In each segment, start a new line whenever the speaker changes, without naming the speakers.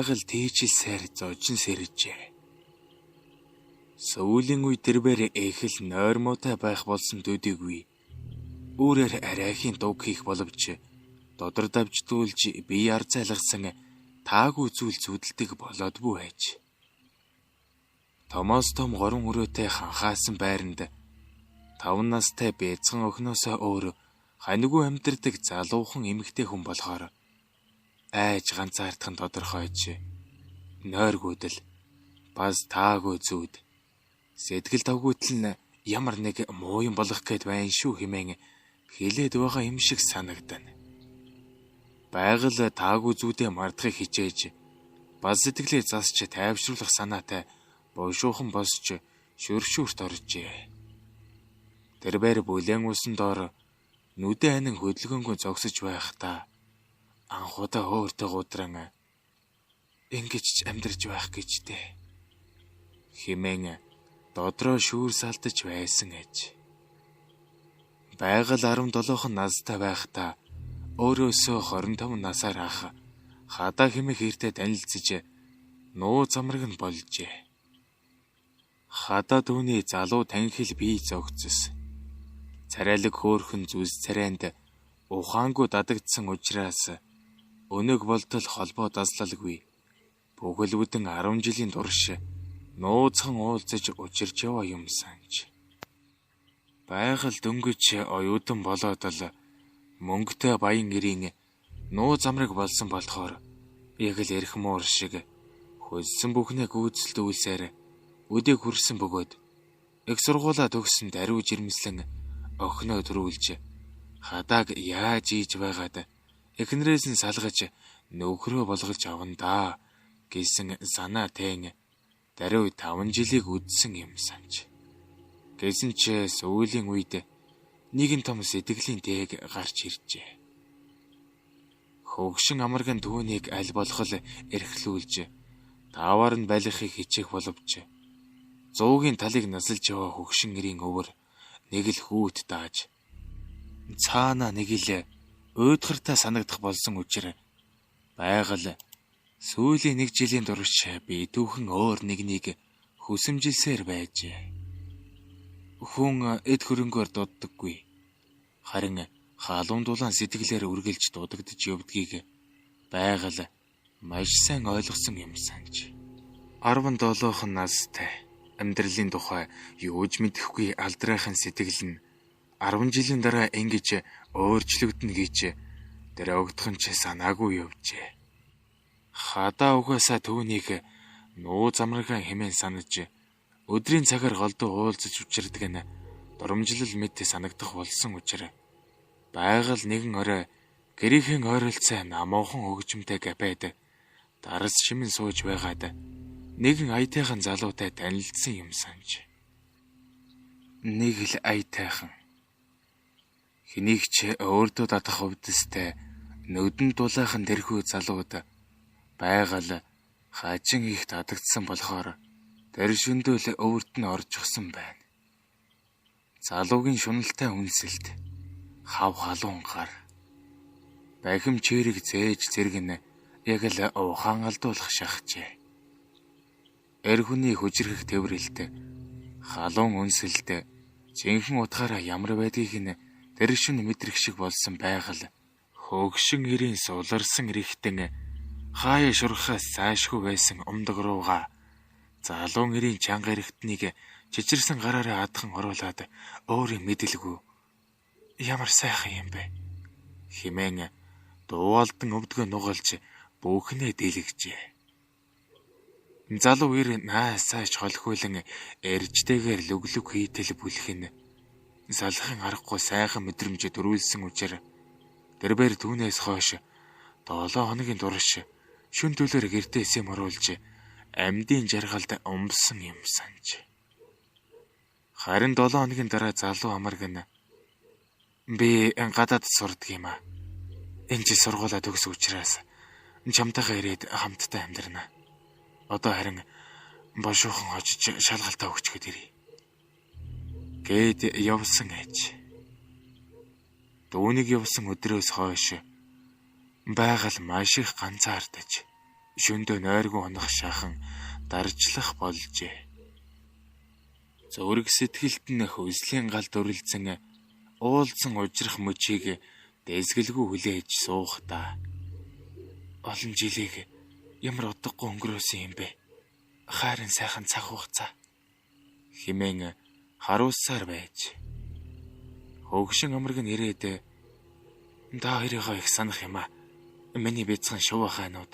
байгаль тийчилсээр зожин сэржээ. Сүүлийн үе тэрбээр эхэл нойрмоотой байх болсон төдийгүй үүрээр арайхийн дуг хийх боловч додар давждуулж бие арзайлгасан таагүй зүйл зүдэлдэг болоодгүй байж. Томоос том горон өрөөтэй ханхаасан байранд 5 настай бяцхан охиноосоо өөр ханьгүй амьдардаг залуухан эмэгтэй хүн болохоор айж ганцаардхан тодорхойж нойргүүдэл бас таагүй зүуд сэтгэл давгүйтэл нь ямар нэг муу юм болох гээд байна шүү хэмээн хэлээд байгаа юм шиг санагдана. Байгаль таагүй зүудээ мардахыг хичээж бас сэтгэлээ засч тайвшруулах санаатай бошуухан босч шүршүүрт оржээ. Тэрбээр бүлээн усан доор нүдэн анин хөдөлгөөнгөө зогсож байхдаа анхудаа өөртөө гудран ингэж ч амьдарч байх гэжтэй хэмээн додроо шүүр салтаж байсан аж. Байгаль 17 настай байхдаа өөрөөсөө 25 насаар ах хадаа хэмээх хэртэй танилцж нуу замраг нь болжээ. Хадаа түүний залуу танхил бие зогцсон. Царайлаг хөөхөн зүс царайнд ухаангүй дадагдсан учраас өнөг болтол холбоо даслалгүй. Бүгэлвдэн 10 жилийн турш нууцхан уулзаж учирч яваа юм санж. Байгаль дөнгөж оюутан болоод л мөнгөтэй баян гэрийн нуу замраг болсон болохоор яг л эрх муур шиг хөлсөн бүхнээ гүйцэлдүүлсээр өдийг хүрсэн бөгөөд их сургуулаа төгсөн даруй жирэмслэн охиноо төрүүлж хадааг яаж ийж байгаад эхнэрээс нь салгаж нөхрөө болгож аван даа гэсэн санаа тэн даруй 5 жилиг үдсэн юм санж. Гэсэн ч сүүлийн үед нэгэн том сэтгэлийн дээг гарч иржээ. Хөгшин амарган түүнийг аль болох эрхлүүлж таавар нь байлгахыг хичээх боловч 100-гийн талыг насалж яваа хөгшин нэрийн өвөр нэг л хүүт дааж цаана нэг л уйдгартай санагдах болсон учраас байгаль сүүлийн 1 жилийн турш би түүхэн өөр нэгнийг хүсэмжилсээр байжээ. Хүн эд хөрөнгөөр дууддаггүй. Харин халуун дулаан сэтгэлээр үргэлж дуудагдж явдгийг байгаль маш сайн ойлгосон юм санж. 17 настай амьдралын тухай юуж мэдэхгүй алдрайхан сэтгэл нь 10 жилийн дараа ингэж өөрчлөгдөнө гэж дөрөвдгөн ч санаагүй явжээ. Хадаа угаасаа түүнийг нуу замраган хэмээн санаж өдрийн цагаар голдуу уулзаж учирдаг нь дурамжлал мэт санагдах болсон учраас байгаль нэгэн орой гэрийнхэн ойролцоо намуухан хөгжмтэй гапед дарс шимэн сууж байгаад нэгэн аятайхан залуутай танилцсан юм санж. Нэг л аятайхан хэнийг ч өөртөө дадах өвдөстэй нүдэн дулаахан тэрхүү залууд байгаль хажин их дадагдсан болохоор тэр шөндөөл өвөрт нь оржчихсан байна. Залуугийн шуналтай үнсэлт хав халуун гар бахим чирэг зээж зэрэг нь яг л ухаан алдуулах шахжээ. Эр хүний хүчрэх тэмрэлт халуун үнсэлт жинхэнэ утгаараа ямар байдгийг нь тэр шин мэдрэх шиг болсон байгаль хөгшин ирийн суларсан рэхтэн хаяа шурхаас заашгүй байсан умдаг руугаа залуун ирийн чанга эрэхтнийг чичирсэн гараараа адхан оруулаад өөрийн мэдэлгүй ямар сайхан юм бэ хэмээн дууалдан өвдгөө нугалж бүхнээ дэлгэжээ. Залуу ир наасааш холхиулан эржтэйгээр лөглөг хийтэл бүлхэн салахын аргагүй сайхан мэдрэмж төрүүлсэн учраас тэрбээр түүнээс хойш 7 хоногийн турш шүн төлөөр гэртээс юм оруулж амьдын жаргалд умбсан юм санж. Харин 7 хоногийн дараа залуу амарган би гадаад сурдаг юм аа. Энд чи сургуулаа төгсөн учраас чамтайгаа ирээд хамтдаа амьдрна. Одоо харин бошуухан очиж шалгалтаа өгчгээд ирье. Гээд явсан аж. Дүүнийг явсан өдрөөс хойш байгаль маш их ганцаардаж шөндөө нойргүй унах шахан даржлах болжээ. Зүрэг сэтгэлд нь хөвслийн гал дүрлцэн уулзсан ужрах мөчийг дэсгэлгүй хүлээж суухдаа олон жилийг ямар удахгүй өнгөрөөсөн юм бэ? Хайрын сайхан цаг хугацаа хэмээн харуулсаар байж. Хөгшин амраг нь ирээд та хоёроо их санах юм а. Миний бяцхан шувуу хаанууд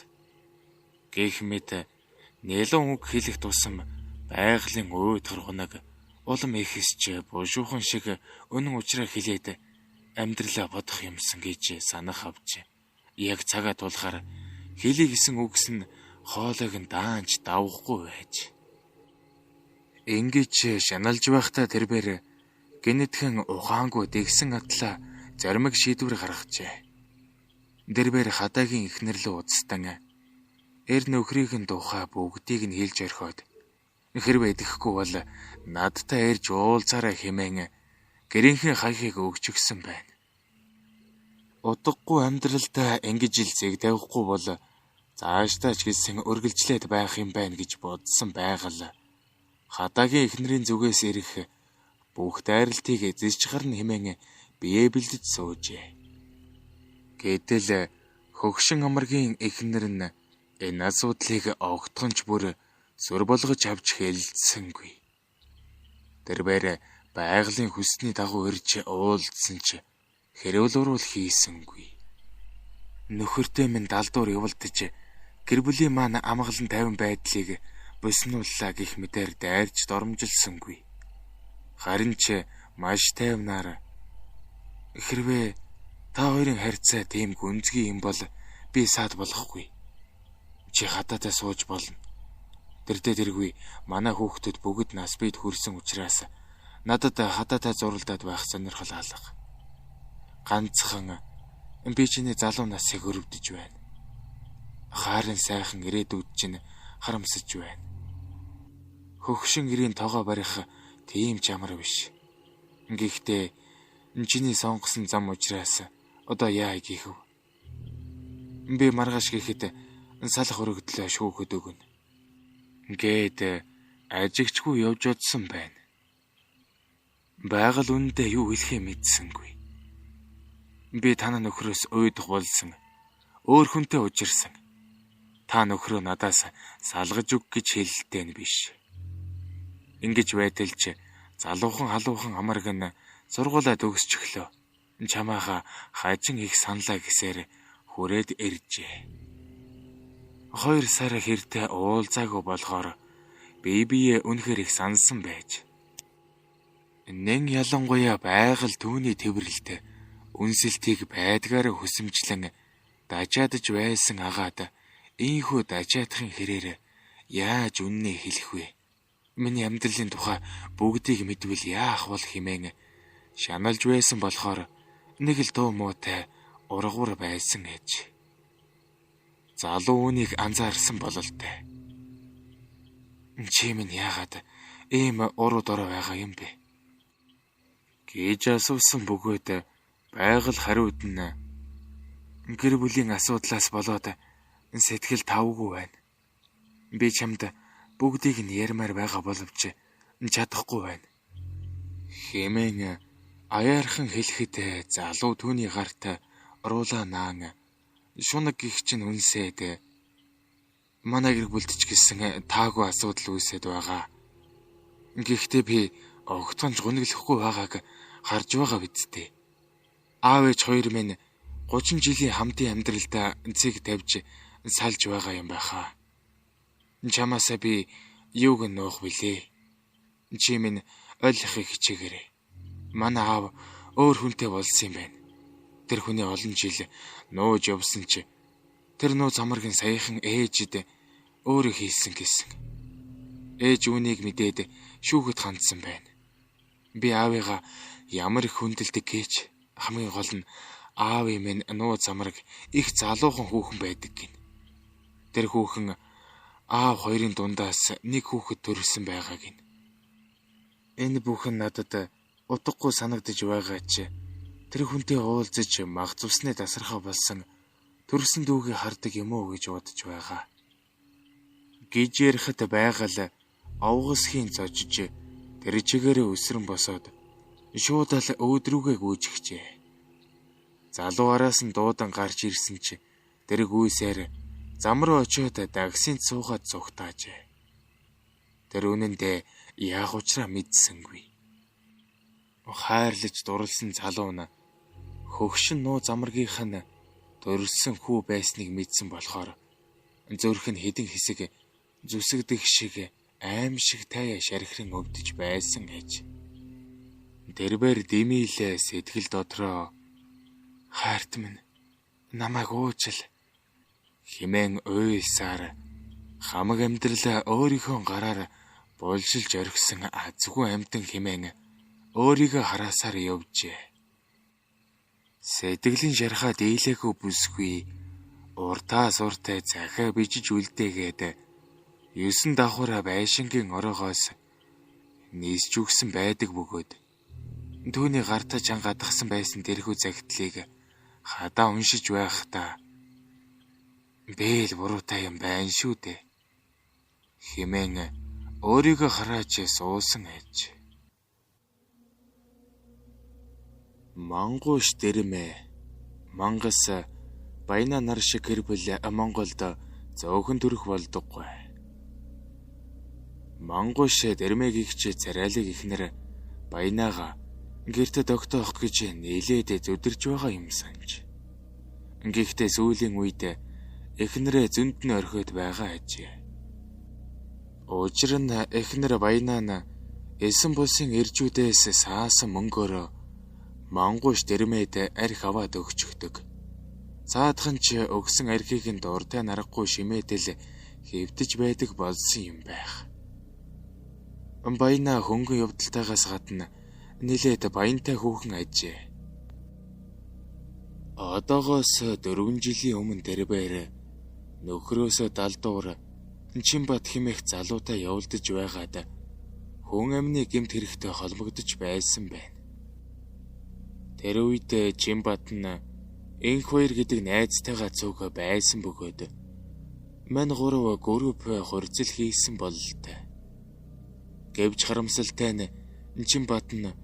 гэх мэт нэлон үг хэлэх тусам байгалийн үй торгоног улам ихэсч бушуухан шиг өнөн учраа хэлээд амьдралаа бодох юмсан гэж санах авч. Яг цагаа тулахаар хэлий гисэн үгс нь хоолойг нь даанч давахгүй байж. Ингэж шаналж байхдаа тэрбээр гинэтхэн ухаангүй дэгсэн атлаа зоримог шийдвэр гаргажээ. Дэрбээр хадаагийн ихнэр лөө уцстан эр нөхрийг нь тухай бүгдийг нь хэлж орхиод хэрвээ идэхгүй бол надтай ирж уулзаарай хэмээн гэрийнхэн хаяхыг өгч өгсөн байна. Удахгүй амьдралдаа ингэж ил зэг тавихгүй бол цаашдаа ч гэсэн өргөлжлээд байх юм байна гэж бодсон байгаль. Хадаагийн ихнэрийн зүгээс ирэх бүх дайралтыг эзэж гарна хэмээн бие бэлдэж суужээ. Гэтэл хөгшин амаргийн ихнэр нь энэ асуудлыг огтхонч бүр сүр болгож авч хэлсэнгүй. Тэрбээр байгалийн хүсний дагуу ирж уулзсан ч хэрүүл урвал хийсэнгүй. Нөхөртэй минь далдуур явуулдаж гэр бүлийн маань амгалан тайван байдлыг буснууллаа гэх мэтээр дайрч доромжилсангүй. Харин ч маш тайвнаар хэрвээ та хоёрын харьцаа тийм гүнзгий юм бол би саад болохгүй. Чи хатаатай сууж болно. Тэрдээ тэргүй манай хүүхдүүд бүгд нас бид хүрсэн учраас надад хатаатай зуралдаад байх сонирхол алга. Ганцхан би чиний залуу насыг өрөвдөж байна. Хайрын сайхан ирээдүйд чинь харамсаж байна. Хөгшин гэрийн тоогоо барих тийм ч амар биш. Гэхдээ чиний сонгосон зам учраас одоо яа гэх вэ? Би маргааш гэхэд салах өргөдлөө шүүхэд өгнө. Гээд ажигчгүй явж одсон байна. Байгаль үнэндээ юу хэлэхээ мэдсэнгүй. Би танаа нөхрөөс уйдах болсон. Өөр хүнтэй ужирсан. Та нөхрөө надаас салгаж өг гэж хэлэлтэй нь биш. Ингэж байтал ч залуухан халуухан амарг нь сургуулаа төгсч өглөө. Чамааха хажин их саналаа гэсээр хүрээд иржээ. 2 сар хэртэ уулзаагүй болохоор бие үнэхээр их сансан байж. Нэн ялангуяа байгаль түүний тэмрэлт үнсэлтийг байдгаараа хөсөмжлөн дажаадж байсан агаад ийхүү дажаадахын хэрээр яаж үннээ хэлэх вэ? Миний амьдралын тухай бүгдийг мэдвэл яах бол хэмээн шаналж байсан болохоор нэг л дуу муутай ургуур байсан ээж. Залуу үнийг анзаарсан бололтой. Чи минь яагаад ийм уруу дорой байгаа юм бэ? Гэж асуусан бөгөөд байгаль хариуд нь гэр бүлийн асуудлаас болоод сэтгэл тавгүй байна. Би чамд бүгдийг нь ярмаар байгаа боловч чадахгүй байна. Хэмээн аяархан хэлэхэд залуу түүний гарт оруулаа наан шунаг гих чинь үнсээд манай гэр бүлд ч гэсэн таагүй асуудал үүсээд байгаа. Гэхдээ би огтхонч гуниглахгүй байгааг харж байгаа бидтэй. Аав ээж хоёр минь 30 жилийн хамтын амьдралдаа цэг тавьж салж байгаа юм байхаа. Чамаасаа би юуг нуух вүлээ? Чи минь ойлгохыг хичээгээрэй. Манай аав өөр хүнтэй болсон юм байна. Тэр хүний олон жил нууж явсан чи тэр нууц амаргийн саяхан ээжид өөрөө хийсэн гэсэн. Ээж үүнийг мэдээд шүүхэд хандсан байна. Би аавыгаа ямар их хүндэлдэг гэж хамгийн гол нь аав минь нууц амарг их залуухан хүүхэн байдаг гин. Тэр хүүхэн аав хоёрын дундаас нэг хүүхэд төрсөн байгаа гин. Энэ бүхэн надад утгагүй санагдаж байгаа ч тэр хүнтэй уулзаж мах цусны тасархаа болсон төрсөн дүүгээ хардаг юм уу гэж бодож байгаа. гэж ярихад байгаль овгосхийн зожиж тэр чигээрээ өсрөн босоод шууд л өөдрүүгээ гүйжихжээ. Залуу араас нь дуудан гарч ирсэн ч тэр гүйсээр зам руу очиод дагсынд суугаад цугтаажээ. Тэр үнэндээ яах учраа мэдсэнгүй. Хайрлаж дурлсан залуу нь хөгшин нуу замаргийнх нь дурилсан хүү байсныг мэдсэн болохоор зүрх нь хэдэн хэсэг зүсэгдэх шиг аимшиг таяа шархиран өвдөж байсан гэж. Тэрбээр димийлээ сэтгэл дотроо хайрт минь намайг уужил химэн уйлсаар хамаг амьдралаа өөрийнхөө гараар булшилж орхисон азгүй амьтан химэн өөрийгөө хараасаар явжээ. Сэтгэлийн шархаа дийлэхүү бүсгүй уртаа суртай захаа бижиж үлдээгээд 9 давхар байшингийн ороогоос нийсч үгсэн байдаг бөгөөд түүний гартаа чангадгсан байсан тэрхүү загтлыг хадаа уншиж байхдаа бэл буруутай юм байна шүү дээ хэмээн өөрийгөө харааж суусан аж. Мангууш дэрмэ мангас баяна нар шиг гэр бүл Монголд зөөхөн төрөх болдоггүй. Мангууш дэрмэгийгч царайлаг ихнэр баянаага гэрте тогтоох гэж нээлээд зүдэрж байгаа юм санаж. Гэхдээ сүүлийн үед эхнэрээ зөнд нь орхиод байгаа ажээ. Учир нь эхнэр баянаа нь эсэн булсын иржүүдээс саасан мөнгөөр мангууш дэрмэд арх аваад өгчөгдөг. Цаадхан ч өгсөн архийг нь дуртай нарахгүй шимээдэл хэвдэж байдаг болсон юм байх. Баянаа хөнгөн явдалтайгаас гадна нэлээд баянтай хүүхэн ажээ. Одоогоос 4 жилийн өмнө дэрбээр нөхрөөсөө далдуур Чимбат хэмээх залуутай явуулдаж байгаад хүн амны гэмт хэрэгтэй холбогдож байсан байна. Тэр үед Чимбат нь энх хоёр гэдэг найзтайгаа цуг байсан бөгөөд мань гурав групп хурцл хийсэн бололтой. Гэвч харамсалтай нь Чимбат нь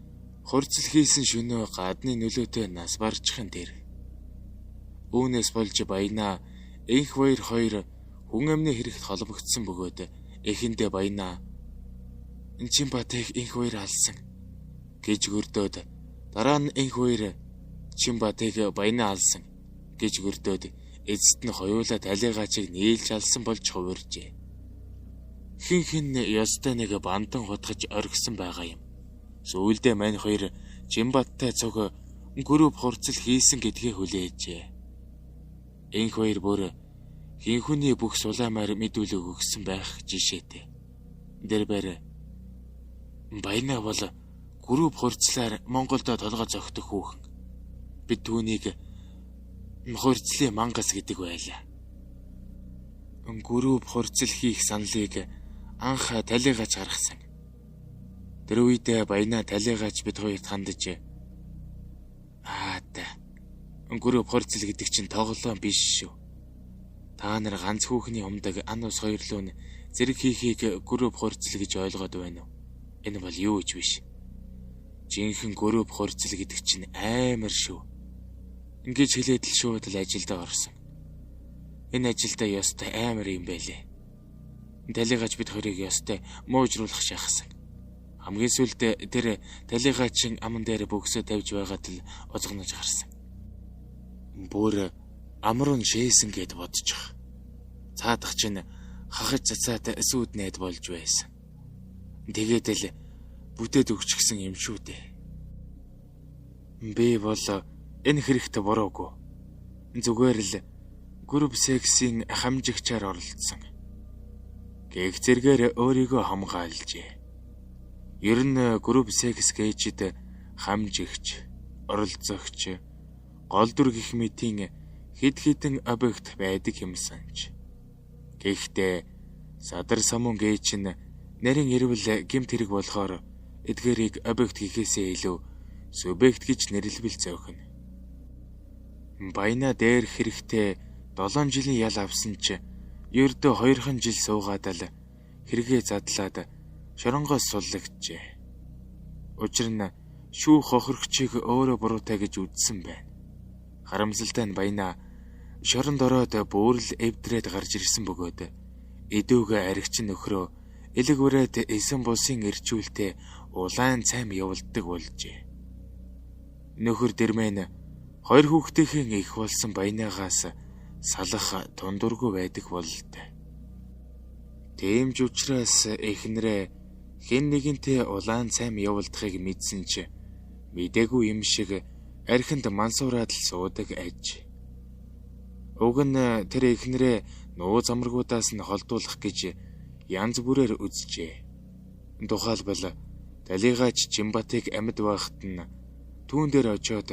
хурцл хийсэн шөнөө гадны нөлөөтэй нас барчихын дээр. Үүнээс болж баянаа энх хоёр хүн амны хэрэгт холбогдсон бөгөөд эхэндээ баянаа Чимбатыг энх хоёр алсан гэж гөрдөөд дараа нь энх хоёр Чимбатыг баянаа алсан гэж гөрдөөд эцэст нь хоёулаа талигаачийг нийлж алсан болж хувиржээ. Хин ёстой нэг бандан хутгаж орхисон байгаа юм. Сүүлдээ мань хоёр Чимбаттай цуг групп хурцл хийсэн гэдгээ хүлээжээ. Энх хоёр бүр хинхүний бүх сулаамаар мэдүүлэг өгсөн байх жишээтэй. Дэрбээр баянаа бол групп хурцлаар Монголд толгой зогтөх хүүхэн. Бид түүнийг хурцлын мангас гэдэг байлаа. Групп хурцл хийх саналыг анх талигач гаргасан. Тэр үед баянаа талигач бид хоёрт хандаж групп хурцл гэдэг чинь тоглоом биш шүү. Та нар ганц хүүхний умдаг ан ус хоёрлоо нь зэрэг хийхийг групп хурцл гэж ойлгоод байна уу? Энэ бол юу ч биш. Жинхэнэ групп хурцл гэдэг чинь амар шүү. Ингэж хэлээд л шууд л ажилдаа орсон. Энэ ажилдаа ёстой амар юм байлээ. Талигач бид хоёрыг ёстой муужруулах шахсан. Хамгийн сүүлд тэр талигачин аман дээр бөксөө тавьж байгаад л озгоноож гарсан. Бүр амрын шээсэн гэд бодчих. Цаадах чинь хахаж цацаад сүйд найд болж байсан. Тэгээд л бүтэд өгчихсэн юм шүү дээ. Би бол энэ хэрэгт буруугүй. Зүгээр л групп сексийн хамжигчаар оролцсон. Гэх зэргээр өөрийгөө хамгаалжээ. Ер нь групп секс гэжид хамжигч, оролцогч, гол дүр гэх мэтийн хэд объект байдаг юм санаж. Гэхдээ садар самун гээч нь нарийн ирвэл гэмт хэрэг болохоор эдгээрийг объект гэхээсээ илүү субъект гэж нэрлэвэл зөөхнө. Баяна дээр хэрэгтэй 7 жилийн ял авсан ч Ердөө 2 жил суугаад л хэрэгээ задлаад шоронгоос суллагджээ. Учир нь шүүх хохирогчийг өөрөө буруутай гэж үзсэн байна. Харамсалтай нь Баяна шоронд ороод бөөрл эвдрээд гарч ирсэн бөгөөд эдүүгээ аригч нөхрөө элэг үрээд эсэн бусын ирчүүлтэй улаан цайм явуулдаг болжээ. Нөхөр Дэрмэн 2 хүүхдийн их болсон Баянагаас салах тундургүй байдаг бололтой. Тийм ч учраас эхнэрээ хэн нэгэнтэй улаан цайм явуулдахыг мэдсэн ч мдээгүй юм шиг архинд мансуураад л суудаг аж. Уг нь тэр эхнэрээ нуу замргуудаас нь холдуулах гэж янз бүрээр үзжээ. Тухайлбал Далигаач Жимбатыг амьд байхад нь түүн дээр очиод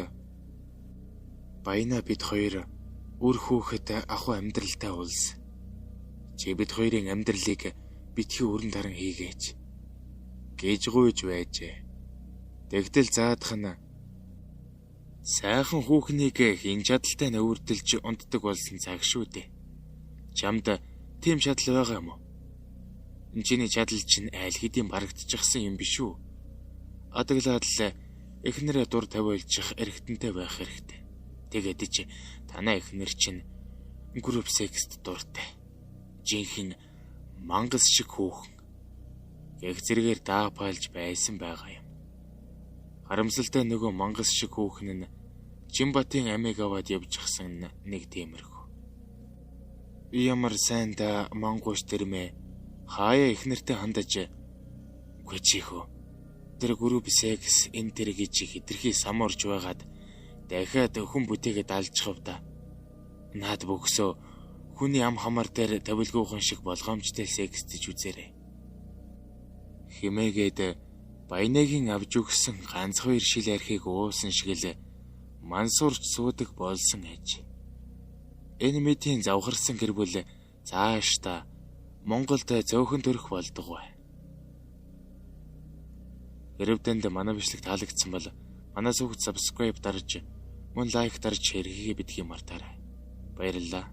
Баяна бид хоёр үр хүүхэд ахуй амьдралтай улс. Чи бид хоёрын амьдралыг битгий өрн таран хийгээч гэж гуйж байжээ. Тэгтэл заадах нь сайхан хүүхнийг хин чадалтай нөвөрдөлж унтдаг болсон цаг шүү дээ. Чамд тийм чадал байгаа юм уу? Чиний чадал чинь айл хэдийн барагдчихсан юм биш үү? Адаглаад л эхнэрээ дур тавиулчих эргэтэнтэй байх хэрэгтэй. Тэгээд чи танай эхнэр чинь групп секст дуртай. Жинхэнэ мангас шиг хүүхэн. Яг зэрэгээр даапайлж байсан байгаа юм. Харамсалтай нөгөө мангас шиг хүүхэн нь Жимбатын амийг аваад явчихсан нэг тиймэрхүү. Ямар сайн да мангууш Дэрмэ хаяа эхнэртэй хандаж гүчихөө. Тэр групп секс энэ тэр гэж хитрхи самуурж байгаад дахиад хүн бүтээгээд алжчихв да. Наад бөгсөө хүний ам хамар дээр тавилгуухан шиг болгоомжтой секстэж үзээрэй. Химээгээд Баянагийн авж өгсөн ганц 2 шил архийг уусан шиг л мансуурч суудаг болсон аж. Энэ мэдийн завхарсан гэр бүл цааш та Монголд зөөхөн төрөх болдгоо. Хэрв танд манай бичлэг таалагдсан бол манай сүгт subscribe дарж, мөн лайк дарж шеэр хийгээ битгий мартаарай. Баярлалаа.